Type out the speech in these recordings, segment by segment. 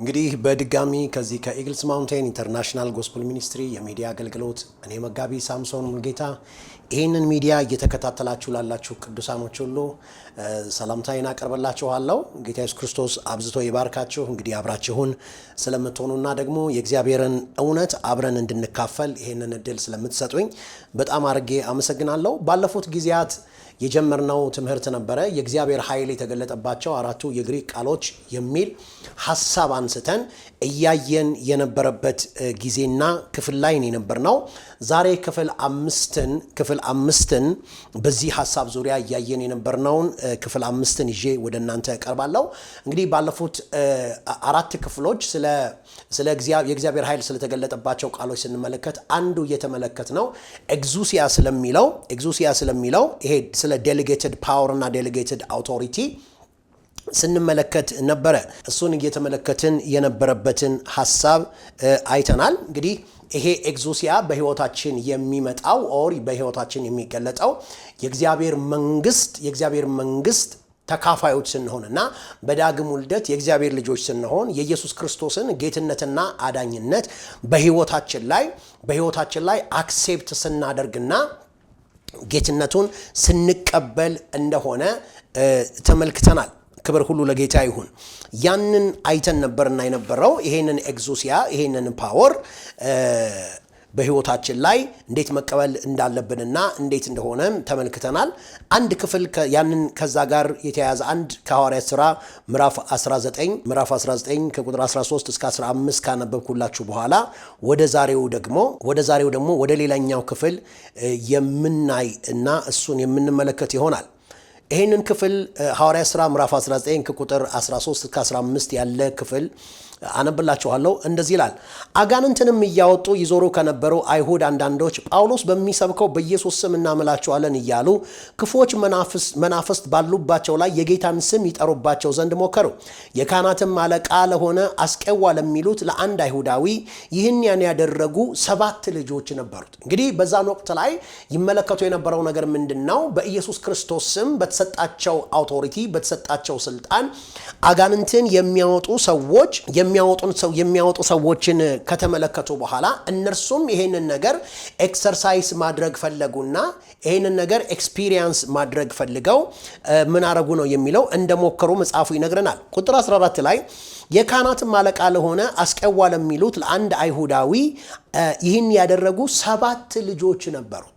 እንግዲህ በድጋሚ ከዚህ ከኢግልስ ማውንቴን ኢንተርናሽናል ጎስፔል ሚኒስትሪ የሚዲያ አገልግሎት እኔ መጋቢ ሳምሶን ሙልጌታ ይህንን ሚዲያ እየተከታተላችሁ ላላችሁ ቅዱሳኖች ሁሉ ሰላምታዬን አቀርብላችኋለሁ። ጌታ ኢየሱስ ክርስቶስ አብዝቶ ይባርካችሁ። እንግዲህ አብራችሁን ስለምትሆኑና ደግሞ የእግዚአብሔርን እውነት አብረን እንድንካፈል ይህንን እድል ስለምትሰጡኝ በጣም አድርጌ አመሰግናለሁ። ባለፉት ጊዜያት የጀመርነው ትምህርት ነበረ የእግዚአብሔር ኃይል የተገለጠባቸው አራቱ የግሪክ ቃሎች የሚል ሐሳብ አንስተን እያየን የነበረበት ጊዜና ክፍል ላይ የነበርነው። ዛሬ ክፍል አምስትን በዚህ ሐሳብ ዙሪያ እያየን የነበርነውን ክፍል አምስትን ይዤ ወደ እናንተ እቀርባለሁ። እንግዲህ ባለፉት አራት ክፍሎች ስለ የእግዚአብሔር ኃይል ስለተገለጠባቸው ቃሎች ስንመለከት አንዱ እየተመለከትነው ኤግዙሲያ ስለሚለው ይሄ ስለ ዴሊጌትድ ፓወር እና ዴሊጌትድ አውቶሪቲ ስንመለከት ነበረ። እሱን እየተመለከትን የነበረበትን ሐሳብ አይተናል። እንግዲህ ይሄ ኤግዙሲያ በህይወታችን የሚመጣው ኦር በህይወታችን የሚገለጠው የእግዚአብሔር መንግስት ተካፋዮች ስንሆንና በዳግም ውልደት የእግዚአብሔር ልጆች ስንሆን የኢየሱስ ክርስቶስን ጌትነትና አዳኝነት በህይወታችን ላይ አክሴፕት ስናደርግና ጌትነቱን ስንቀበል እንደሆነ ተመልክተናል። ክብር ሁሉ ለጌታ ይሁን። ያንን አይተን ነበርና የነበረው ይሄንን ኤግዙሲያ ይሄንን ፓወር በህይወታችን ላይ እንዴት መቀበል እንዳለብንና እንዴት እንደሆነ ተመልክተናል። አንድ ክፍል ያንን ከዛ ጋር የተያያዘ አንድ ከሐዋርያት ሥራ ምዕራፍ 19 ከቁጥር 13 እስከ 15 ካነበብኩላችሁ በኋላ ወደ ዛሬው ደግሞ ወደ ሌላኛው ክፍል የምናይ እና እሱን የምንመለከት ይሆናል። ይሄንን ክፍል ሐዋርያት ሥራ ምዕራፍ 19 ከቁጥር 13 እስከ 15 ያለ ክፍል አነብላችኋለሁ። እንደዚህ ይላል። አጋንንትንም እያወጡ ይዞሩ ከነበሩ አይሁድ አንዳንዶች ጳውሎስ በሚሰብከው በኢየሱስ ስም እናምላችኋለን እያሉ ክፉዎች መናፍስት ባሉባቸው ላይ የጌታን ስም ይጠሩባቸው ዘንድ ሞከሩ። የካህናትም አለቃ ለሆነ አስቄዋ ለሚሉት ለአንድ አይሁዳዊ ይህን ያደረጉ 7 ልጆች ነበሩት። እንግዲህ በዛን ወቅት ላይ ይመለከቱ የነበረው ነገር ምንድነው? በኢየሱስ ክርስቶስ ስም በተሰጣቸው አውቶሪቲ በተሰጣቸው ስልጣን አጋንንትን የሚያወጡ ሰዎችን ከተመለከቱ በኋላ እነርሱም ይሄንን ነገር ኤክሰርሳይዝ ማድረግ ፈለጉና ይሄንን ነገር ኤክስፒሪየንስ ማድረግ ፈልገው ምን አረጉ ነው የሚለው እንደሞከሩ መጽሐፉ ይነግረናል። ቁጥር 14 ላይ የካህናትም አለቃ ለሆነ አስቄዋ ለሚሉት ለአንድ አይሁዳዊ ይህን ያደረጉ 7 ልጆች ነበሩት።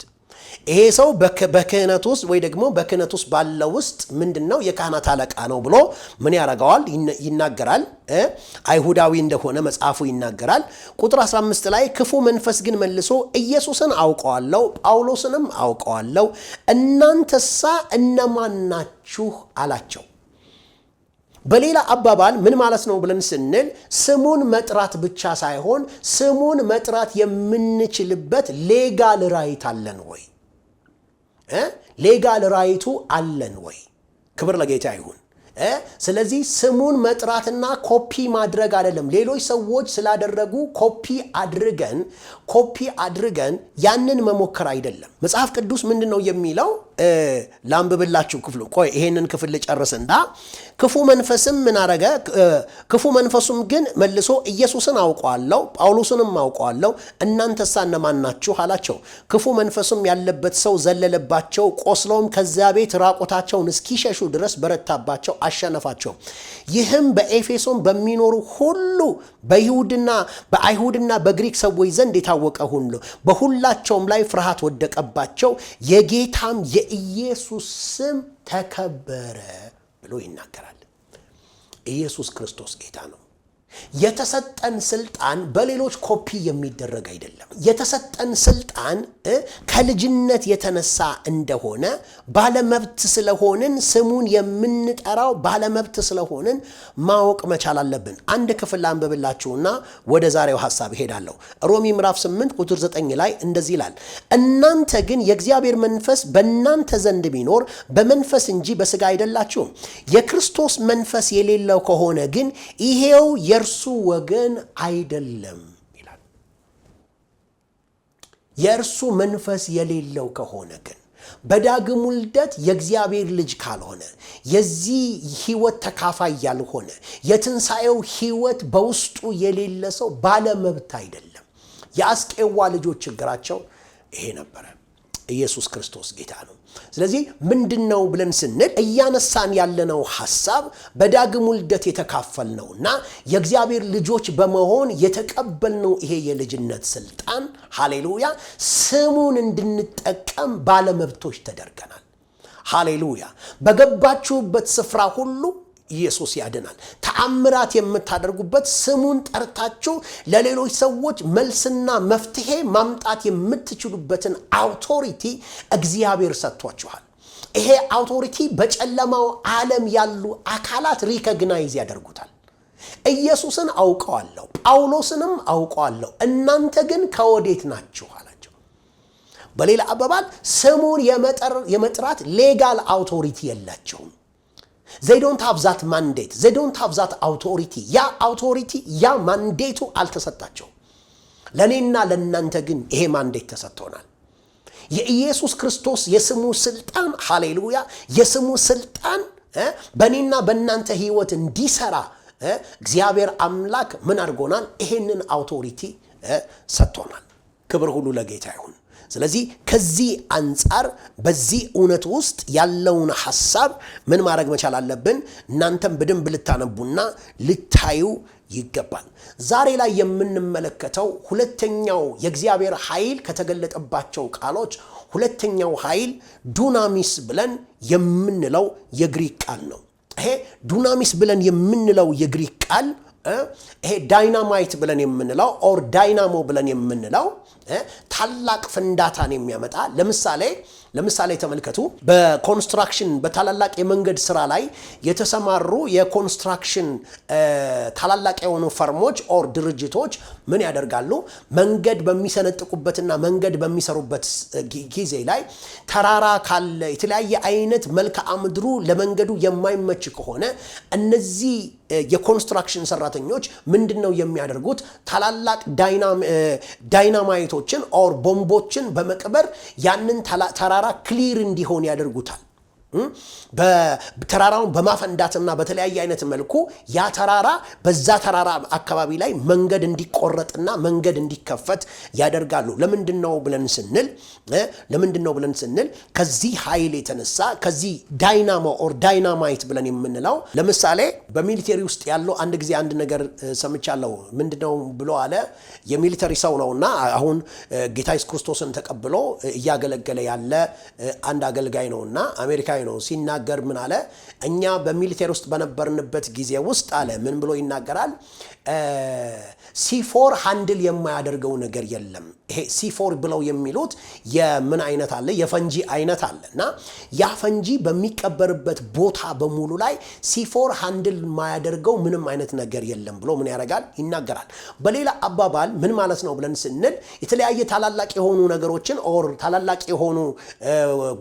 ይሄ ሰው በክህነት ውስጥ ወይ ደግሞ በክህነት ውስጥ ባለው ውስጥ ምንድነው የካህናት አለቃ ነው ብሎ ምን ያደርገዋል? ይናገራል። አይሁዳዊ እንደሆነ መጽሐፉ ይናገራል። ቁጥር 15 ላይ ክፉ መንፈስ ግን መልሶ ኢየሱስን አውቀዋለሁ ጳውሎስንም አውቀዋለሁ እናንተሳ እነማን ናችሁ አላቸው። በሌላ አባባል ምን ማለት ነው ብለን ስንል ስሙን መጥራት ብቻ ሳይሆን ስሙን መጥራት የምንችልበት ሌጋል ራይት አለን ወይ? ሌጋል ራይቱ አለን ወይ? ክብር ለጌታ ይሁን። ስለዚህ ስሙን መጥራትና ኮፒ ማድረግ አይደለም። ሌሎች ሰዎች ስላደረጉ ኮፒ አድርገን ያንን መሞከር አይደለም። መጽሐፍ ቅዱስ ምንድነው የሚለው? ላንብብላችሁ ክፍሉ። ቆይ ይሄንን ክፍል ልጨርስና ክፉ መንፈስም ምን አረገ? ክፉ መንፈሱም ግን መልሶ ኢየሱስን አውቀዋለሁ ጳውሎስንም አውቀዋለሁ እናንተሳ እነማን ናችሁ አላቸው። ክፉ መንፈሱም ያለበት ሰው ዘለለባቸው፣ ቆስለውም ከዚያ ቤት ራቆታቸውን እስኪሸሹ ድረስ በረታባቸው፣ አሸነፋቸው። ይህም በኤፌሶን በሚኖሩ ሁሉ በአይሁድና በግሪክ ሰዎች ዘንድ የታወቀ ሁሉ በሁላቸውም ላይ ፍርሃት ወደቀባቸው፣ የጌታም የኢየሱስ ስም ተከበረ ብሎ ይናገራል። ኢየሱስ ክርስቶስ ጌታ ነው። የተሰጠን ስልጣን በሌሎች ኮፒ የሚደረግ አይደለም። የተሰጠን ስልጣን ከልጅነት የተነሳ እንደሆነ ባለመብት ስለሆንን ስሙን የምንጠራው ባለመብት ስለሆንን ማወቅ መቻል አለብን። አንድ ክፍል አንብብላችሁና ወደ ዛሬው ሐሳብ እሄዳለሁ። ሮሜ ምዕራፍ 8 ቁጥር 9 ላይ እንደዚህ ይላል። እናንተ ግን የእግዚአብሔር መንፈስ በእናንተ ዘንድ ቢኖር በመንፈስ እንጂ በሥጋ አይደላችሁም። የክርስቶስ መንፈስ የሌለው ከሆነ ግን ይሄው የእርሱ ወገን አይደለም ይላል። የእርሱ መንፈስ የሌለው ከሆነ ግን በዳግም ውልደት የእግዚአብሔር ልጅ ካልሆነ የዚህ ሕይወት ተካፋይ ያልሆነ የትንሣኤው ሕይወት በውስጡ የሌለ ሰው ባለመብት አይደለም። የአስቄዋ ልጆች ችግራቸው ይሄ ነበረ። ኢየሱስ ክርስቶስ ጌታ ነው። ስለዚህ ምንድነው ብለን ስንል እያነሳን ያለነው ሐሳብ በዳግም ውልደት የተካፈልነውና የእግዚአብሔር ልጆች በመሆን የተቀበልነው ይሄ የልጅነት ስልጣን ሃሌሉያ ስሙን እንድንጠቀም ባለመብቶች ተደርገናል። ሃሌሉያ በገባችሁበት ስፍራ ሁሉ ኢየሱስ ያድናል። ተአምራት የምታደርጉበት ስሙን ጠርታችሁ ለሌሎች ሰዎች መልስና መፍትሄ ማምጣት የምትችሉበትን አውቶሪቲ እግዚአብሔር ሰጥቷችኋል። ይሄ አውቶሪቲ በጨለማው ዓለም ያሉ አካላት ሪኮግናይዝ ያደርጉታል። ኢየሱስን አውቀዋለሁ፣ ጳውሎስንም አውቀዋለሁ፣ እናንተ ግን ከወዴት ናችሁ አላቸው። በሌላ አባባል ስሙን የመጥራት ሌጋል አውቶሪቲ የላቸውም። they don't have that mandate, they don't have that authority. ያ አውቶሪቲ ያ ማንዴቱ አልተሰጣቸው። ለኔና ለናንተ ግን ይሄ ማንዴት ተሰጥቶናል። የኢየሱስ ክርስቶስ የስሙ ስልጣን ሃሌሉያ የስሙ ስልጣን በኔና በእናንተ ህይወት እንዲሰራ እግዚአብሔር አምላክ ምን አድርጎናል? ይሄንን አውቶሪቲ ሰጥቶናል። ክብር ሁሉ ለጌታ ይሁን። ስለዚህ ከዚህ አንፃር በዚህ እውነት ውስጥ ያለውን ሐሳብ ምን ማድረግ መቻል አለብን? እናንተም በደንብ ልታነቡና ልታዩ ይገባል። ዛሬ ላይ የምንመለከተው ሁለተኛው የእግዚአብሔር ኃይል ከተገለጠባቸው ቃሎች ሁለተኛው ኃይል ዱናሚስ ብለን የምንለው የግሪክ ቃል ነው። ይሄ ዱናሚስ ብለን የምንለው የግሪክ ቃል ይሄ ዳይናማይት ብለን የምንለው ኦር ዳይናሞ ብለን የምንለው ታላቅ ፍንዳታን የሚያመጣ ለምሳሌ ተመልከቱ። በኮንስትራክሽን በታላላቅ የመንገድ ስራ ላይ የተሰማሩ የኮንስትራክሽን ታላላቅ የሆኑ ፈርሞች ኦር ድርጅቶች ምን ያደርጋሉ? መንገድ በሚሰነጥቁበትና መንገድ በሚሰሩበት ጊዜ ላይ ተራራ ካለ የተለያየ አይነት መልክዓ ምድሩ ለመንገዱ የማይመች ከሆነ እነዚህ የኮንስትራክሽን ሰራተኞች ምንድነው የሚያደርጉት? ታላላቅ ዳይናማይቶችን ኦር ቦምቦችን በመቅበር ያንን ተራራ ክሊር እንዲሆን ያደርጉታል። በተራራውን በማፈንዳትና በተለያየ አይነት መልኩ ያ ተራራ በዛ ተራራ አካባቢ ላይ መንገድ እንዲቆረጥና መንገድ እንዲከፈት ያደርጋሉ። ለምንድነው ብለን ስንል ከዚህ ኃይል የተነሳ ከዚህ ዳይናሞ ኦር ዳይናማይት ብለን የምንለው ለምሳሌ በሚሊተሪ ውስጥ ያለው አንድ ጊዜ አንድ ነገር ሰምቻለሁ። ምንድነው ብሎ አለ የሚሊተሪ ሰው ነውና አሁን ጌታ ኢየሱስ ክርስቶስን ተቀብሎ እያገለገለ ያለ አንድ አገልጋይ ነውና አሜሪካዊ ነው። ሲናገር ምን አለ? እኛ በሚሊተሪ ውስጥ በነበርንበት ጊዜ ውስጥ አለ ምን ብሎ ይናገራል? C4 ሃንድል የማያደርገው ነገር የለም። ይሄ C4 ብለው የሚሉት የምን አይነት አለ? የፈንጂ አይነት አለና ያ ፈንጂ በሚቀበርበት ቦታ በሙሉ ላይ C4 ሃንድል የማያደርገው ምንም አይነት ነገር የለም ብሎ ምን ያደርጋል? ይናገራል። በሌላ አባባል ምን ማለት ነው ብለን ስንል የተለያየ ታላላቅ የሆኑ ነገሮችን ኦር ታላላቅ የሆኑ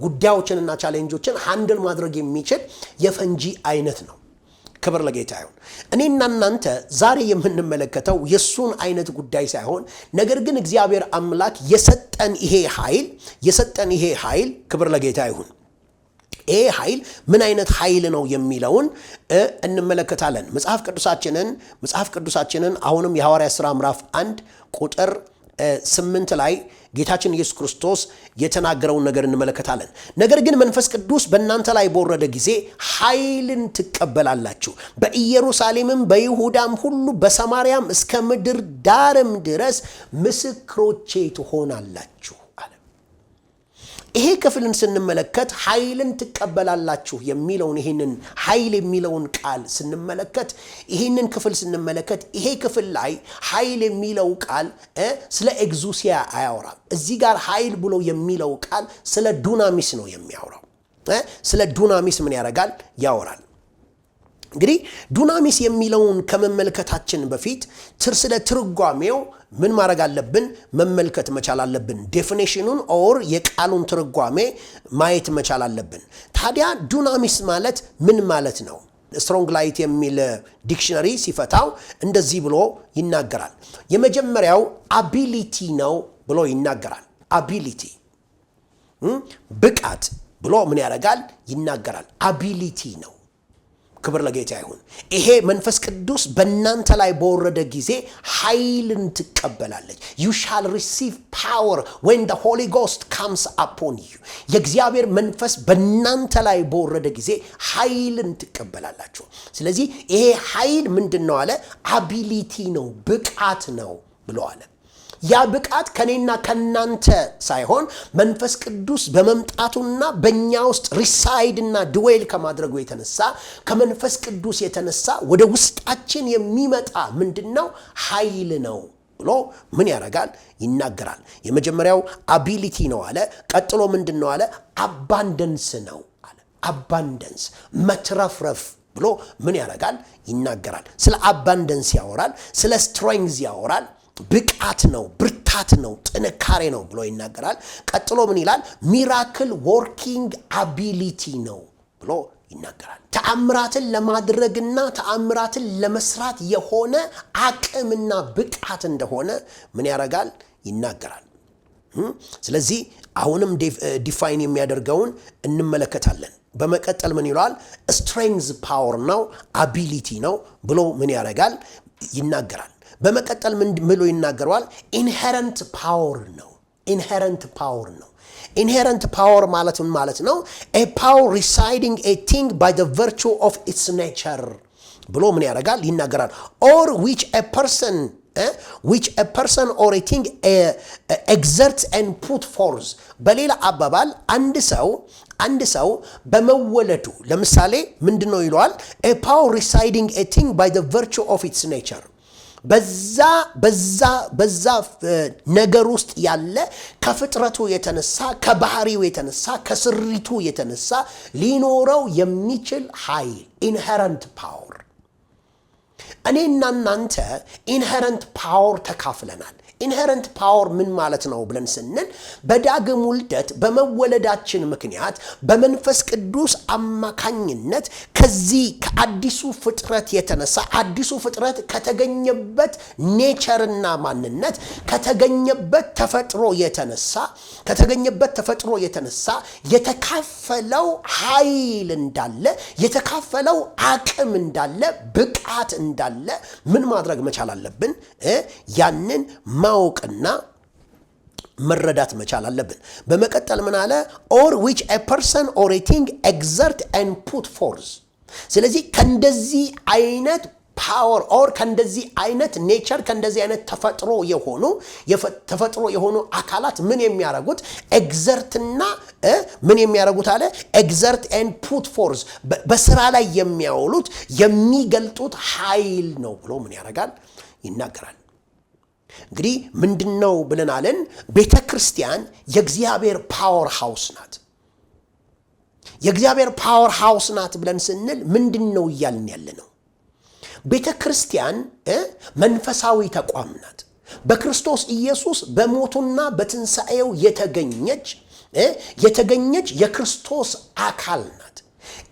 ጉዳዮችንና ቻሌንጆችን ሃንድል ማድረግ የሚችል የፈንጂ አይነት ነው። ክብር ለጌታ ይሁን። እኔና እናንተ ዛሬ የምንመለከተው የሱን አይነት ጉዳይ ሳይሆን ነገር ግን እግዚአብሔር አምላክ የሰጠን ይሄ ኃይል ክብር ለጌታ ይሁን። ይሄ ኃይል ምን አይነት ኃይል ነው የሚለውን እንመለከታለን። መጽሐፍ ቅዱሳችንን አሁንም የሐዋርያት ሥራ ምዕራፍ 1 ቁጥር 8 ላይ ጌታችን ኢየሱስ ክርስቶስ የተናገረውን ነገር እንመለከታለን። ነገር ግን መንፈስ ቅዱስ በእናንተ ላይ በወረደ ጊዜ ኃይልን ትቀበላላችሁ፣ በኢየሩሳሌምም በይሁዳም ሁሉ በሰማርያም እስከ ምድር ዳርም ድረስ ምስክሮቼ ትሆናላችሁ አለ። ይሄ ክፍልን ስንመለከት ኃይልን ትቀበላላችሁ የሚለውን ይሄንን ኃይል የሚለውን ቃል ስንመለከት ይሄንን ክፍል ስንመለከት ይሄ ክፍል ላይ ኃይል የሚለው ቃል ስለ ኤግዙሲያ አያወራም። እዚህ ጋር ኃይል ብሎ የሚለው ቃል ስለ ዱናሚስ ነው የሚያወራው። ስለ ዱናሚስ ምን ያደርጋል? ያወራል። እንግዲህ ዱናሚስ የሚለውን ከመመልከታችን በፊት ስለ ትርጓሜው ምን ማድረግ አለብን? መመልከት መቻል አለብን። ዴፊኒሽኑን ኦር የቃሉን ትርጓሜ ማየት መቻል አለብን። ታዲያ ዱናሚስ ማለት ምን ማለት ነው? ስትሮንግ ላይት የሚል ዲክሽነሪ ሲፈታው እንደዚህ ብሎ ይናገራል። የመጀመሪያው አቢሊቲ ነው ብሎ ይናገራል። አቢሊቲ ብቃት ብሎ ምን ያደርጋል? ይናገራል። አቢሊቲ ነው። ክብር ለጌታ ይሁን። ይሄ መንፈስ ቅዱስ በእናንተ ላይ በወረደ ጊዜ ኃይልን ትቀበላለች። you shall receive power when the Holy Ghost comes upon you። የእግዚአብሔር መንፈስ በእናንተ ላይ በወረደ ጊዜ ኃይልን ትቀበላላችሁ። ስለዚህ ይሄ ኃይል ምንድነው አለ? አቢሊቲ ነው፣ ብቃት ነው ብሎ አለ። ያ ብቃት ከኔና ከናንተ ሳይሆን መንፈስ ቅዱስ በመምጣቱና በእኛ ውስጥ ሪሳይድና ድዌል ከማድረጉ የተነሳ ከመንፈስ ቅዱስ የተነሳ ወደ ውስጣችን የሚመጣ ምንድነው? ኃይል ነው ብሎ ምን ያደርጋል? ይናገራል። የመጀመሪያው አቢሊቲ ነው አለ። ቀጥሎ ምንድነው አለ? አባንደንስ ነው አለ። አባንደንስ መትረፍረፍ ብሎ ምን ያደርጋል? ይናገራል። ስለ አባንደንስ ያወራል። ስለ ስትሬንግዝ ያወራል። ብቃት ነው፣ ብርታት ነው፣ ጥንካሬ ነው ብሎ ይናገራል። ቀጥሎ ምን ይላል? ሚራክል ወርኪንግ አቢሊቲ ነው ብሎ ይናገራል። ተአምራትን ለማድረግና ተአምራትን ለመስራት የሆነ አቅምና ብቃት እንደሆነ ምን ያደርጋል? ይናገራል። ስለዚህ አሁንም ዲፋይን የሚያደርገውን እንመለከታለን። በመቀጠል ምን ይላል? ስትሬንግዝ ፓወር ነው፣ አቢሊቲ ነው ብሎ ምን ያደርጋል? ይናገራል። በመቀጠል ምን ብሎ ይናገራል? ኢንሄረንት ፓወር ነው። ኢንሄረንት ፓወር ነው። ኢንሄረንት ፓወር ማለት ምን ማለት ነው? a power residing a thing by the virtue of its nature ብሎ ምን ያደርጋል? ይናገራል። or which a person or a thing exerts and put forth። በሌላ አባባል አንድ ሰው በመወለዱ ለምሳሌ ምንድነው ይሏል? a power residing a thing by the virtue of its nature። በዛ ነገር ውስጥ ያለ ከፍጥረቱ የተነሳ ከባህሪው የተነሳ ከስሪቱ የተነሳ ሊኖረው የሚችል ኃይል ኢንሄረንት ፓወር። እኔና እናንተ ኢንሄረንት ፓወር ተካፍለናል። ኢንሄረንት ፓወር ምን ማለት ነው ብለን ስንል በዳግም ውልደት በመወለዳችን ምክንያት በመንፈስ ቅዱስ አማካኝነት ከዚህ ከአዲሱ ፍጥረት የተነሳ አዲሱ ፍጥረት ከተገኘበት ኔቸርና ማንነት ከተገኘበት ተፈጥሮ የተነሳ የተካፈለው ኃይል እንዳለ የተካፈለው አቅም እንዳለ ብቃት እንዳለ ምን ማድረግ መቻል አለብን? ያንን ማወቅና መረዳት መቻል አለብን። በመቀጠል ምን አለ? or which a person or a thing exert and put forth። ስለዚህ ከእንደዚህ አይነት ፓወር ኦር ከእንደዚህ አይነት ኔቸር ከእንደዚህ አይነት ተፈጥሮ የሆኑ አካላት ምን የሚያደርጉት? ኤግዘርትና ምን የሚያደርጉት አለ? ኤግዘርት and put forth በስራ ላይ የሚያውሉት የሚገልጡት ኃይል ነው ብሎ ምን ያደርጋል? ይናገራል። እንግዲህ ምንድነው ብለናልን? ቤተክርስቲያን የእግዚአብሔር ፓወር ሃውስ ናት። የእግዚአብሔር ፓወር ሃውስ ናት ብለን ስንል ምንድነው እያልን ያለነው? ቤተክርስቲያን መንፈሳዊ ተቋም ናት። በክርስቶስ ኢየሱስ በሞቱና በትንሣኤው የተገኘች የክርስቶስ አካል ናት።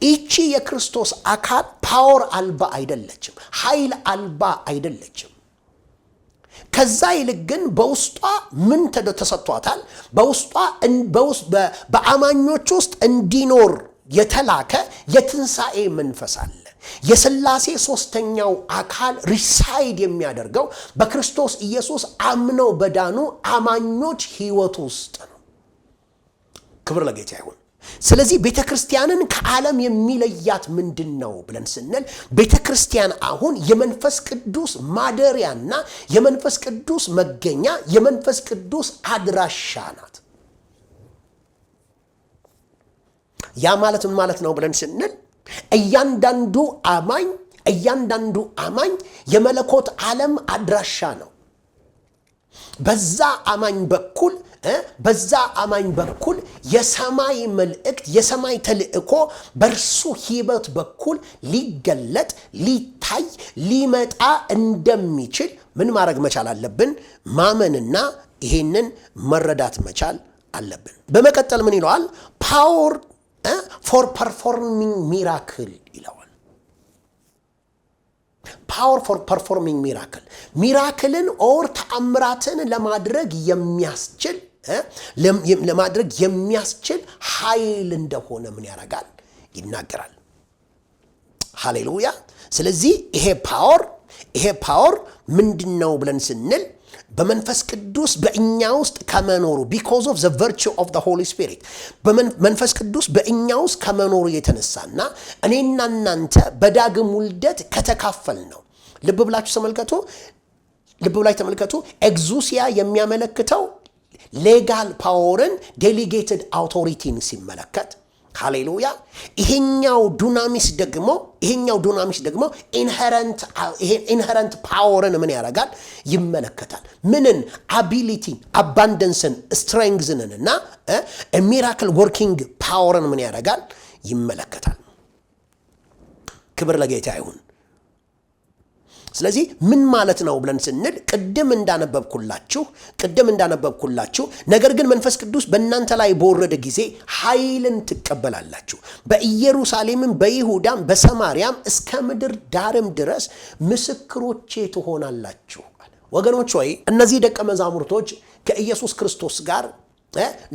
ይቺ የክርስቶስ አካል ፓወር አልባ አይደለችም፣ ኃይል አልባ አይደለችም። ከዛ ይልቅ ግን በውስጧ ምን ተሰጥቷታል? በውስጧ በአማኞች ውስጥ እንዲኖር የተላከ የትንሣኤ መንፈስ አለ። የሥላሴ ሶስተኛው አካል ሪሳይድ የሚያደርገው በክርስቶስ ኢየሱስ አምነው በዳኑ አማኞች ሕይወት ውስጥ ነው። ክብር ለጌታ ይሁን። ስለዚህ ቤተክርስቲያንን ከዓለም የሚለያት ምንድነው ብለን ስንል ቤተክርስቲያን አሁን የመንፈስ ቅዱስ ማደሪያና የመንፈስ ቅዱስ መገኛ የመንፈስ ቅዱስ አድራሻ ናት። ያ ማለት ምን ማለት ነው ብለን ስንል እያንዳንዱ አማኝ የመለኮት ዓለም አድራሻ ነው። በዛ አማኝ በኩል የሰማይ መልእክት የሰማይ ተልእኮ በርሱ ሕይወት በኩል ሊገለጥ ሊታይ ሊመጣ እንደሚችል ምን ማድረግ መቻል አለብን? ማመንና ይሄንን መረዳት መቻል አለብን። በመቀጠል ምን ይለዋል? ፓወር ፎር ፐርፎርሚንግ ሚራክል ይለዋል። ፓወር ፎር ፐርፎርሚንግ ሚራክልን ኦር ተአምራትን ለማድረግ የሚያስችል ለማድረግ የሚያስችል ኃይል እንደሆነ ምን ያደርጋል? ይናገራል። ሃሌሉያ። ስለዚህ ይሄ ፓወር ምንድነው ብለን ስንል በመንፈስ ቅዱስ በእኛ ውስጥ ከመኖሩ because of the virtue of the Holy Spirit በመንፈስ ቅዱስ በእኛ ውስጥ ከመኖሩ የተነሳና እኔና እናንተ በዳግም ውልደት ከተካፈል ነው። ልብ ብላችሁ ተመልከቱ። ኤግዙሲያ የሚያመለክተው ሌጋል ፓወርን ዴሊጌትድ አውቶሪቲን ሲመለከት ሃሌሉያ። ይሄኛው ዱናሚስ ደግሞ ኢንሄረንት ፓወርን ምን ያደርጋል? ይመለከታል። ምንን? አቢሊቲን፣ አባንደንስን፣ ስትሬንግዝንን እና ሚራክል ወርኪንግ ፓወርን ምን ያደርጋል? ይመለከታል። ክብር ለጌታ ይሁን። ስለዚህ ምን ማለት ነው ብለን ስንል ቅድም እንዳነበብኩላችሁ ነገር ግን መንፈስ ቅዱስ በእናንተ ላይ በወረደ ጊዜ ኃይልን ትቀበላላችሁ፣ በኢየሩሳሌምም በይሁዳም በሰማርያም እስከ ምድር ዳርም ድረስ ምስክሮቼ ትሆናላችሁ። ወገኖች ሆይ እነዚህ ደቀ መዛሙርቶች ከኢየሱስ ክርስቶስ ጋር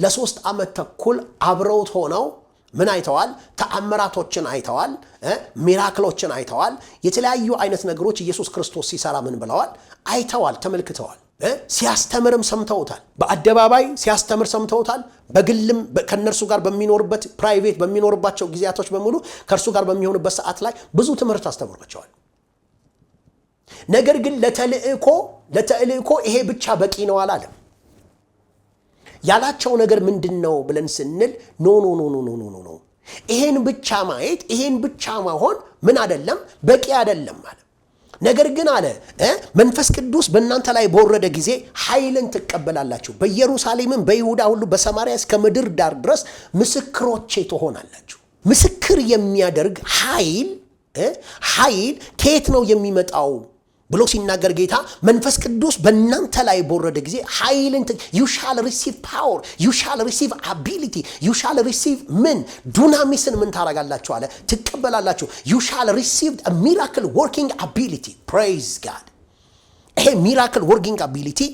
ለ3 ዓመት ተኩል አብረውት ሆነው ምን አይተዋል? ተአምራቶችን አይተዋል፣ ሚራክሎችን አይተዋል። የተለያዩ አይነት ነገሮች ኢየሱስ ክርስቶስ ሲሰራ ምን ብለዋል? አይተዋል፣ ተመልክተዋል። ሲያስተምርም ሰምተውታል። በአደባባይ ሲያስተምር ሰምተውታል። በግልም ከነርሱ ጋር በሚኖርበት ፕራይቬት በሚኖርባቸው ጊዜያቶች በሙሉ ከእርሱ ጋር በሚሆንበት ሰዓት ላይ ብዙ ትምህርት አስተምሯቸዋል። ነገር ግን ለተልእኮ ይሄ ብቻ በቂ ነው አላለም። ያላቸው ነገር ምንድነው ብለን ስንል ኖ ይሄን ብቻ ማየት ይሄን ብቻ መሆን ምን አይደለም፣ በቂ አይደለም ማለት። ነገር ግን አለ መንፈስ ቅዱስ በእናንተ ላይ በወረደ ጊዜ ኃይልን ትቀበላላችሁ፣ በኢየሩሳሌምም በይሁዳ ሁሉ በሰማርያ እስከ ምድር ዳር ድረስ ምስክሮቼ ትሆናላችሁ። ምስክር የሚያደርግ ኃይል ከየት ነው የሚመጣው ብሎ ሲናገር ጌታ መንፈስ ቅዱስ በእናንተ ላይ በወረደ ጊዜ ኃይልን you shall receive power, you shall receive ability, you shall receive ምን ዱናሚስን ምን ታረጋላችሁ አለ? ትቀበላላችሁ። you shall receive a miracle working ability. Praise God. ይሄ miracle working ability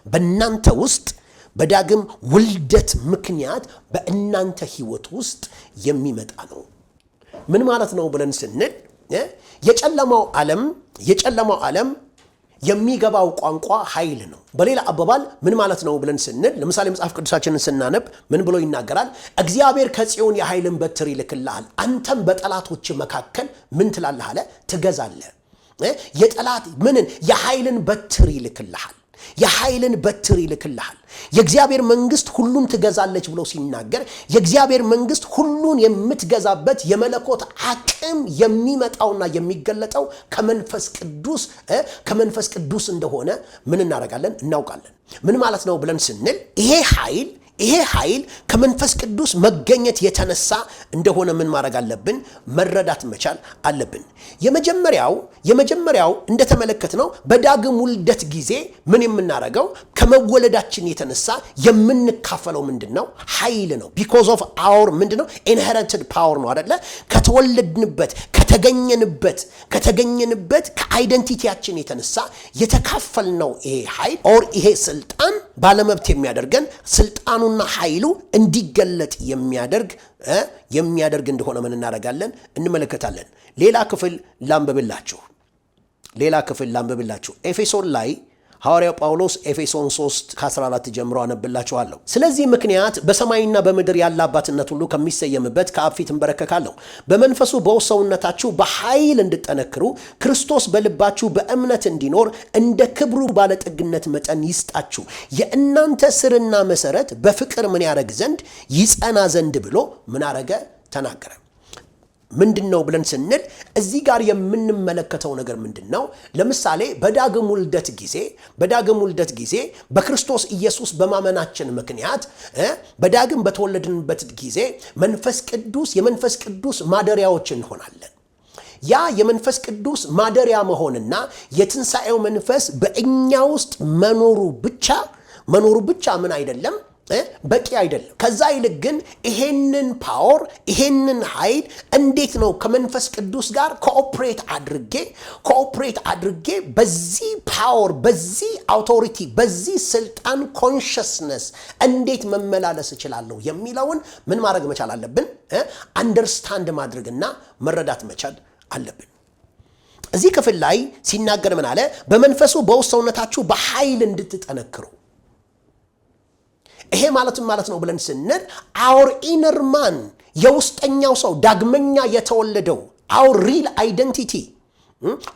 በእናንተ ውስጥ በዳግም ውልደት ምክንያት በእናንተ ህይወት ውስጥ የሚመጣ ነው። ምን ማለት ነው ብለን ስንል የጨለማው ዓለም የሚገባው ቋንቋ ኃይል ነው። በሌላ አባባል ምን ማለት ነው ብለን ስንል ለምሳሌ መጽሐፍ ቅዱሳችንን ስናነብ ምን ብሎ ይናገራል? እግዚአብሔር ከጽዮን የኃይልን በትር ይልክልሃል፣ አንተም በጠላቶች መካከል ምን ትላለህ አለ? ትገዛለህ። የጠላት ምንን? የኃይልን በትር ይልክልሃል። የእግዚአብሔር መንግስት ሁሉን ትገዛለች ብሎ ሲናገር የእግዚአብሔር መንግስት ሁሉን የምትገዛበት የመለኮት አቅም የሚመጣውና የሚገለጠው ከመንፈስ ቅዱስ እንደሆነ ምን እናውቃለን። ምን ማለት ነው ብለን ስንል ይሄ ኃይል ከመንፈስ ቅዱስ መገኘት የተነሳ እንደሆነ ምን ማድረግ አለብን? መረዳት መቻል አለብን። የመጀመሪያው እንደተመለከትነው በዳግም ውልደት ጊዜ ምን የምናደርገው ከመወለዳችን የተነሳ የምንካፈለው ምንድነው? ኃይል ነው። because of our ምንድነው? inherited power ነው አይደለ? ከተወለድንበት ከተገኘንበት ከአይደንቲቲያችን የተነሳ የተካፈልነው ይሄ ኃይል ይሄ ስልጣን ባለመብት የሚያደርገን ስልጣኑና ኃይሉ እንዲገለጥ የሚያደርግ እንደሆነ ምን እናደርጋለን? እንመለከታለን። ሌላ ክፍል ላንብብላችሁ። ኤፌሶን ላይ ሐዋርያው ጳውሎስ ኤፌሶን 3:14 ጀምሮ አነብላችኋለሁ። ስለዚህ ምክንያት በሰማይና በምድር ያለ አባትነት ሁሉ ከሚሰየምበት ከአብ ፊት እንበረከካለሁ። በመንፈሱ በውስጥ ሰውነታችሁ በኃይል እንድጠነክሩ ክርስቶስ በልባችሁ በእምነት እንዲኖር እንደ ክብሩ ባለጠግነት መጠን ይስጣችሁ። የእናንተ ስርና መሰረት በፍቅር ምን ያደርግ ዘንድ ይጸና ዘንድ ብሎ ምን አረገ? ተናገረ። ምንድነው ብለን ስንል እዚህ ጋር የምንመለከተው ነገር ምንድነው? ለምሳሌ በዳግም ውልደት ጊዜ በክርስቶስ ኢየሱስ በማመናችን ምክንያት በዳግም በተወለድንበት ጊዜ የመንፈስ ቅዱስ ማደሪያዎች እንሆናለን። ያ የመንፈስ ቅዱስ ማደሪያ መሆንና የትንሣኤው መንፈስ በእኛ ውስጥ መኖሩ ብቻ ምን አይደለም? በቂ አይደለም። ከዛ ይልቅ ግን ይሄንን ፓወር ይሄንን ኃይል እንዴት ነው ከመንፈስ ቅዱስ ጋር ኮኦፕሬት አድርጌ በዚህ ፓወር በዚህ አውቶሪቲ በዚህ ስልጣን ኮንሽስነስ እንዴት መመላለስ እችላለሁ የሚለውን ምን ማድረግ መቻል አለብን? አንደርስታንድ ማድረግና መረዳት መቻል አለብን። እዚህ ክፍል ላይ ሲናገር ምን አለ? በመንፈሱ በውስጥ ሰውነታችሁ በኃይል እንድትጠነክሩ። ይሄ ማለት ነው ብለን ስንል our inner man የውስጠኛው ሰው ዳግመኛ የተወለደው our real identity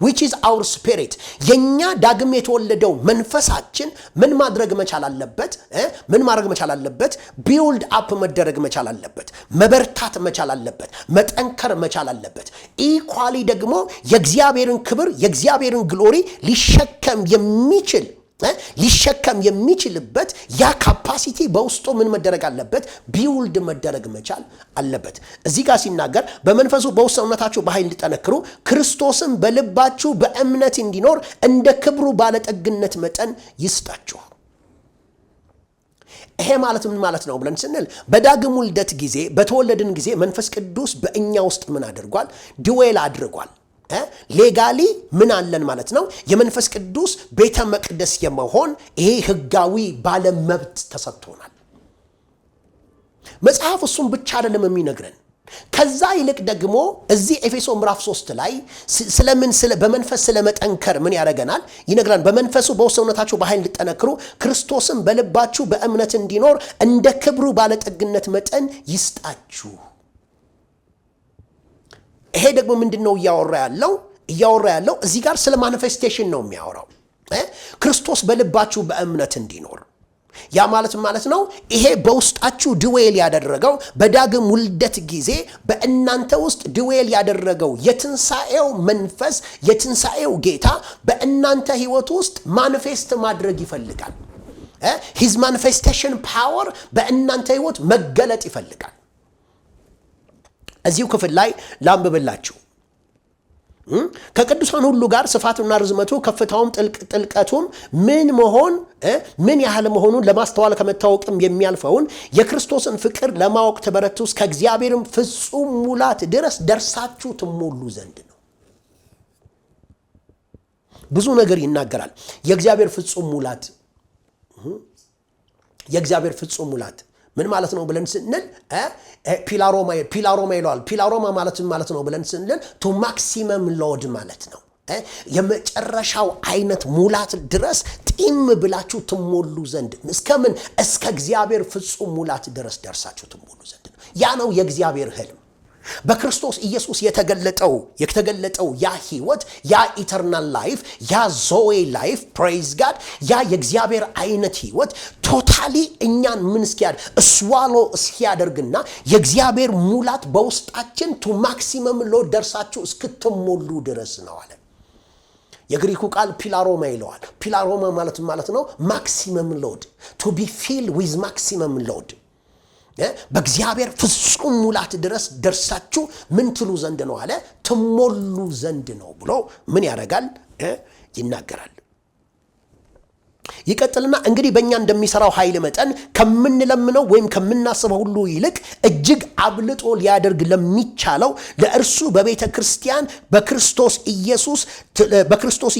which is our spirit የኛ ዳግም የተወለደው መንፈሳችን ምን ማድረግ መቻል አለበት? build up መደረግ መቻል አለበት፣ መበርታት መቻል አለበት፣ መጠንከር መቻል አለበት። ኢኳሊ ደግሞ የእግዚአብሔርን ክብር የእግዚአብሔርን ግሎሪ ሊሸከም የሚችልበት ያ ካፓሲቲ በውስጡ ምን መደረግ አለበት? ቢውልድ መደረግ መቻል አለበት። እዚህ ጋር ሲናገር በመንፈሱ በውስጥ ሰውነታችሁ በኃይል እንድትጠነክሩ ክርስቶስም በልባችሁ በእምነት እንዲኖር እንደ ክብሩ ባለጠግነት መጠን ይስጣችሁ። ይሄ ምን ማለት ነው ብለን ስንል በዳግም ውልደት ጊዜ በተወለድን ጊዜ መንፈስ ቅዱስ በእኛ ውስጥ ምን አድርጓል? ድዌል አድርጓል። ሌጋሊ ምን አለን ማለት ነው? የመንፈስ ቅዱስ ቤተ መቅደስ የመሆን ይሄ ህጋዊ ባለመብት ተሰጥቶናል። መጽሐፍ እሱም ብቻ አይደለም የሚነግረን። ከዛ ይልቅ ደግሞ እዚህ ኤፌሶ ምዕራፍ 3 ላይ በመንፈስ ስለመጠንከር ምን ያደርገናል? ይነግራል። በመንፈሱ በውስጥ ሰውነታችሁ በኃይል እንድትጠነክሩ ክርስቶስም በልባችሁ በእምነት እንዲኖር እንደ ክብሩ ባለጠግነት መጠን ይስጣችሁ። ይሄ ደግሞ ምንድነው እያወራ ያለው እዚህ ጋር ስለ ማኒፌስቴሽን ነው የሚያወራው። ክርስቶስ በልባችሁ በእምነት እንዲኖር ያ ማለት ነው ይሄ በውስጣችሁ ድዌል ያደረገው በዳግም ውልደት ጊዜ በእናንተ ውስጥ ድዌል ያደረገው የትንሳኤው መንፈስ የትንሳኤው ጌታ በእናንተ ህይወት ውስጥ ማኒፌስት ማድረግ ይፈልጋል። his manifestation power በእናንተ ህይወት መገለጥ ይፈልጋል። እዚሁ ክፍል ላይ ላንብብላችሁ። ከቅዱሳን ሁሉ ጋር ስፋቱና ርዝመቱ ከፍታውም ጥልቀቱም ምን ያህል መሆኑን ለማስተዋል ከመታወቅም የሚያልፈውን የክርስቶስን ፍቅር ለማወቅ ተበረቱ ከእግዚአብሔርም ፍጹም ሙላት ድረስ ደርሳችሁ ትሞሉ ዘንድ ነው። ብዙ ነገር ይናገራል። የእግዚአብሔር ፍጹም ሙላት ምን ማለት ነው ብለን ስንል ፒላሮማ ይለዋል። ፒላሮማ ማለት ነው ብለን ስንል ቱ ማክሲመም ሎድ ማለት ነው። የመጨረሻው አይነት ሙላት ድረስ ጢም ብላችሁ ትሞሉ ዘንድ እስከ እግዚአብሔር ፍጹም ሙላት ድረስ ደርሳችሁ ትሞሉ ዘንድ ነው። ያ ነው የእግዚአብሔር ህልም። በክርስቶስ ኢየሱስ የተገለጠው ያ ህይወት ያ ኢተርናል ላይፍ ያ ዞዌ ላይፍ ፕሬዝ ጋድ ያ የእግዚአብሔር አይነት ህይወት ቶታሊ እኛን ስዋሎ እስኪያደርግና የእግዚአብሔር ሙላት በውስጣችን ቱ ማክሲመም ሎድ ደርሳችሁ እስክትሞሉ ድረስ ነው አለ። የግሪኩ ቃል ፒላሮማ ይለዋል። ፒላሮማ ማለት ነው ማክሲመም ሎድ ቱ ቢ ፊልድ ዊዝ ማክሲመም ሎድ በእግዚአብሔር ፍጹም ሙላት ድረስ ደርሳችሁ ምን ትሉ ዘንድ ነው አለ? ትሞሉ ዘንድ ነው ብሎ ምን ያደርጋል? ይናገራል። ይቀጥልና እንግዲህ በእኛ እንደሚሰራው ኃይል መጠን ከምንለምነው ወይም ከምናስበው ሁሉ ይልቅ እጅግ አብልጦ ሊያደርግ ለሚቻለው ለእርሱ በቤተ ክርስቲያን በክርስቶስ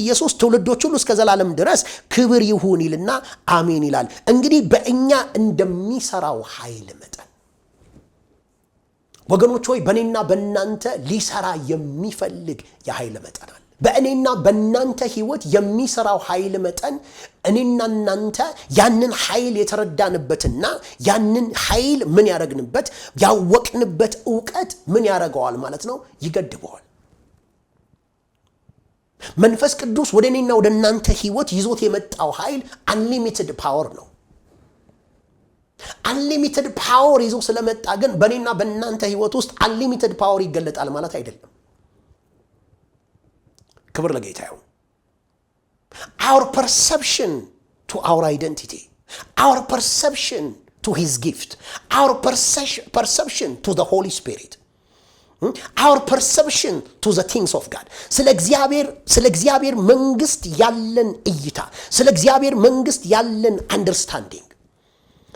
ኢየሱስ ትውልዶች ሁሉ እስከ ዘላለም ድረስ ክብር ይሁን ይልና አሜን ይላል። እንግዲህ በእኛ እንደሚሰራው ኃይል መጠን ወገኖች ሆይ በእኔና በእናንተ ሊሰራ የሚፈልግ የኃይል መጠን አለ። በእኔና በእናንተ ህይወት የሚሰራው ኃይል መጠን እኔና እናንተ ያንን ኃይል የተረዳንበትና ያንን ኃይል ምን ያደረግንበት ያወቅንበት ዕውቀት ምን ያደርገዋል ማለት ነው? ይገድበዋል። መንፈስ ቅዱስ ወደ እኔና ወደ እናንተ ህይወት ይዞት የመጣው ኃይል አንሊሚትድ ፓወር ነው። አንሊሚትድ ፓወር ይዞ ስለመጣ ግን በእኔና በእናንተ ህይወት ውስጥ አንሊሚትድ ፓወር ይገለጣል ማለት አይደለም። ክብር ለጌታ ይሁን። our perception to our identity, our perception to his gift, our perception to the Holy Spirit, our perception to the things of God, ስለ እግዚአብሔር መንግስት ያለን እይታ፣ ስለ እግዚአብሔር መንግስት ያለን understanding፣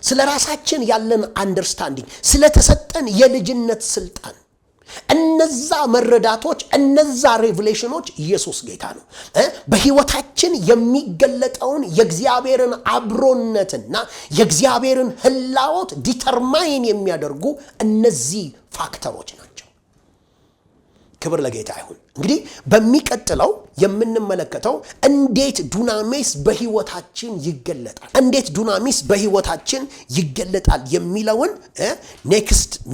ስለ ራሳችን ያለን አንደርስታንዲንግ፣ ስለተሰጠን የልጅነት ስልጣን፣ እነዛ መረዳቶች፣ እነዛ ሬቨሌሽኖች ኢየሱስ ጌታ ነው። በህይወታችን የሚገለጠውን የእግዚአብሔርን አብሮነትና የእግዚአብሔርን ህላወት ዲተርማይን የሚያደርጉ እነዚህ ፋክተሮች ናቸው። ክብር ለጌታ ይሁን። እንግዲህ በሚቀጥለው የምንመለከተው እንዴት ዱናሚስ በህይወታችን ይገለጣል፣ እንዴት ዱናሚስ በህይወታችን ይገለጣል የሚለውን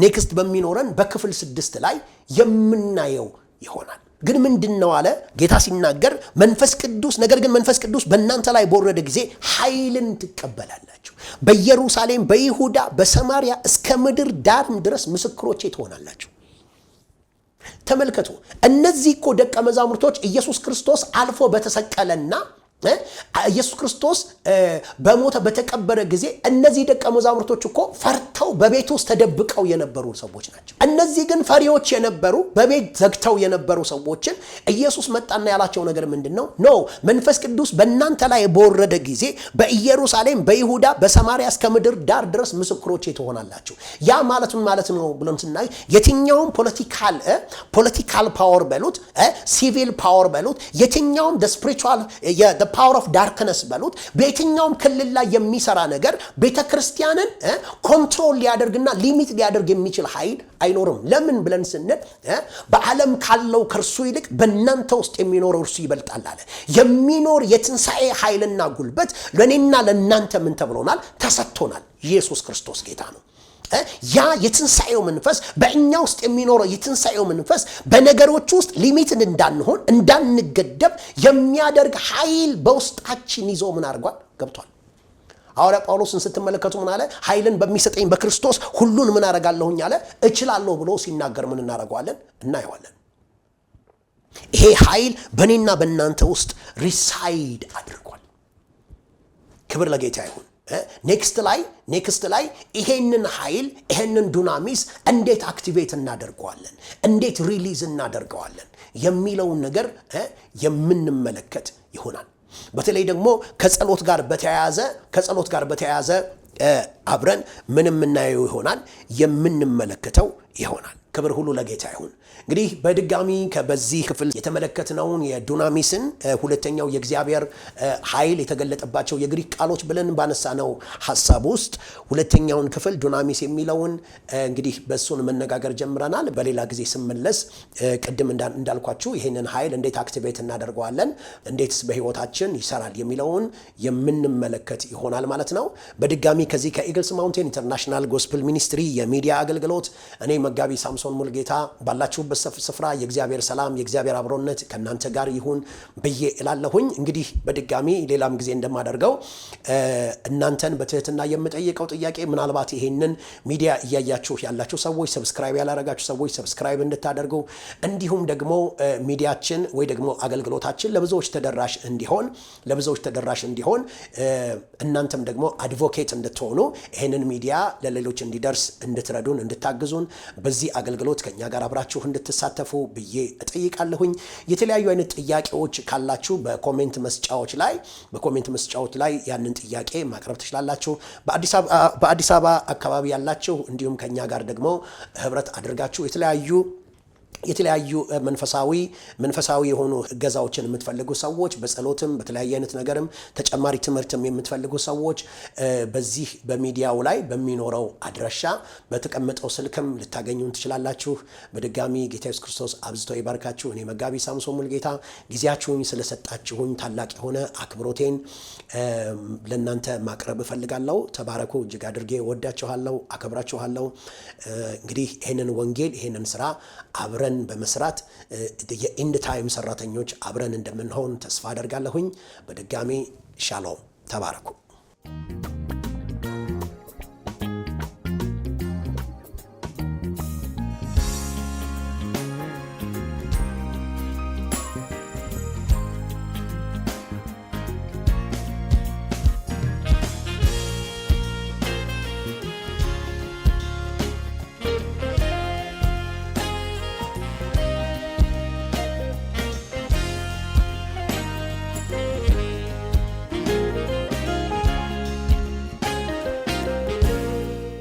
ኔክስት በሚኖረን በክፍል 6 ላይ የምናየው ይሆናል። ግን ምንድነው አለ ጌታ ሲናገር መንፈስ ቅዱስ፣ ነገር ግን መንፈስ ቅዱስ በእናንተ ላይ በወረደ ጊዜ ኃይልን ትቀበላላችሁ፣ በኢየሩሳሌም፣ በይሁዳ፣ በሰማርያ እስከ ምድር ዳርም ድረስ ምስክሮቼ ትሆናላችሁ። ተመልከቱ፣ እነዚህ እኮ ደቀ መዛሙርቶች ኢየሱስ ክርስቶስ አልፎ በተሰቀለና ኢየሱስ ክርስቶስ በሞተ በተቀበረ ጊዜ እነዚህ ደቀ መዛሙርቶች እኮ ፈርተው በቤት ውስጥ ተደብቀው የነበሩ ሰዎች ናቸው። እነዚህ ግን ፈሪዎች የነበሩ በቤት ዘግተው የነበሩ ሰዎችን ኢየሱስ መጣና ያላቸው ነገር ምንድነው? ኖ መንፈስ ቅዱስ በእናንተ ላይ በወረደ ጊዜ በኢየሩሳሌም፣ በይሁዳ፣ በሰማርያ እስከ ምድር ዳር ድረስ ምስክሮቼ ትሆናላችሁ። ያ ማለት ምን ማለት ነው ብለን ስናይ የትኛውም ፖለቲካል ፓወር በሉት፣ ሲቪል ፓወር በሉት፣ የትኛውም ስፒሪቹዋል ፓወር ኦፍ ዳርክነስ በሉት፣ በየትኛውም ክልል ላይ የሚሰራ ነገር ቤተክርስቲያንን ኮንትሮል ሊያደርግና ሊሚት ሊያደርግ የሚችል ኃይል አይኖርም። ለምን ብለን ስንል በዓለም ካለው ከርሱ ይልቅ በእናንተ ውስጥ የሚኖረው እርሱ ይበልጣል አለ። የሚኖር የትንሣኤ ኃይልና ጉልበት ለእኔና ለእናንተ ምን ተብሎናል? ተሰጥቶናል። ኢየሱስ ክርስቶስ ጌታ ነው። ያ የትንሣኤው መንፈስ በእኛ ውስጥ የሚኖረው የትንሣኤው መንፈስ በነገሮች ውስጥ ሊሚትን እንዳንሆን እንዳንገደብ የሚያደርግ ኃይል በውስጣችን ይዞ ምን አድርጓል? ገብቷል። ሐዋርያ ጳውሎስን ስትመለከቱ ምን አለ? ኃይልን በሚሰጠኝ በክርስቶስ ሁሉን ምን አደርጋለሁኝ አለ፣ እችላለሁ ብሎ ሲናገር ምን እናደርገዋለን? እናየዋለን። ይሄ ኃይል በእኔና በእናንተ ውስጥ ሪሳይድ አድርጓል። ክብር ለጌታ ይሁን። ኔክስት ላይ ይሄንን ኃይል ይሄንን ዱናሚስ እንዴት አክቲቬት እናደርገዋለን፣ እንዴት ሪሊዝ እናደርገዋለን የሚለውን ነገር የምንመለከት ይሆናል። በተለይ ደግሞ ከጸሎት ጋር በተያያዘ አብረን ምንም እናየው ይሆናል፣ የምንመለከተው ይሆናል። ክብር ሁሉ ለጌታ ይሁን። እንግዲህ በድጋሚ በዚህ ክፍል የተመለከትነውን የዱናሚስን ሁለተኛው የእግዚአብሔር ኃይል የተገለጠባቸው የግሪክ ቃሎች ብለን ባነሳነው ሐሳብ ውስጥ ሁለተኛውን ክፍል ዱናሚስ የሚለውን እንግዲህ በእሱን መነጋገር ጀምረናል። በሌላ ጊዜ ስመለስ ቅድም እንዳልኳችሁ ይህንን ኃይል እንዴት አክቲቬት እናደርገዋለን፣ እንዴትስ በህይወታችን ይሰራል የሚለውን የምንመለከት ይሆናል ማለት ነው። በድጋሚ ከዚህ ከኢግልስ ማውንቴን ኢንተርናሽናል ጎስፕል ሚኒስትሪ የሚዲያ አገልግሎት እኔ መጋቢ ሳምሶን ሙልጌታ ባላችሁበት ስፍራ የእግዚአብሔር ሰላም የእግዚአብሔር አብሮነት ከእናንተ ጋር ይሁን ብዬ እላለሁኝ። እንግዲህ በድጋሚ ሌላም ጊዜ እንደማደርገው እናንተን በትህትና የምጠይቀው ጥያቄ ምናልባት ይሄንን ሚዲያ እያያችሁ ያላችሁ ሰዎች፣ ሰብስክራይብ ያላረጋችሁ ሰዎች ሰብስክራይብ እንድታደርጉ፣ እንዲሁም ደግሞ ሚዲያችን ወይ ደግሞ አገልግሎታችን ለብዙዎች ተደራሽ እንዲሆን እናንተም ደግሞ አድቮኬት እንድትሆኑ ይሄንን ሚዲያ ለሌሎች እንዲደርስ እንድትረዱን እንድታግዙን በዚህ አገልግሎት ከኛ ጋር አብራችሁ እንድትሳተፉ ብዬ እጠይቃለሁኝ። የተለያዩ አይነት ጥያቄዎች ካላችሁ በኮሜንት መስጫዎች ላይ ያንን ጥያቄ ማቅረብ ትችላላችሁ። በአዲስ አበባ አካባቢ ያላችሁ እንዲሁም ከኛ ጋር ደግሞ ህብረት አድርጋችሁ የተለያዩ መንፈሳዊ የሆኑ እገዛዎችን የምትፈልጉ ሰዎች በጸሎትም በተለያየ አይነት ነገርም ተጨማሪ ትምህርትም የምትፈልጉ ሰዎች በዚህ በሚዲያው ላይ በሚኖረው አድራሻ በተቀመጠው ስልክም ልታገኙን ትችላላችሁ። በድጋሚ ጌታ ኢየሱስ ክርስቶስ አብዝቶ ይባርካችሁ። እኔ መጋቢ ሳምሶን ሙልጌታ ጊዜያችሁን ስለሰጣችሁኝ ታላቅ የሆነ አክብሮቴን ለእናንተ ማቅረብ እፈልጋለሁ። ተባረኩ። እጅግ አድርጌ ወዳችኋለሁ፣ አከብራችኋለሁ። እንግዲህ ይህንን ወንጌል ይህንን ስራ አብረን በመስራት የኢንድ ታይም ሰራተኞች አብረን እንደምንሆን ተስፋ አደርጋለሁኝ። በድጋሚ ሻሎም፣ ተባረኩ።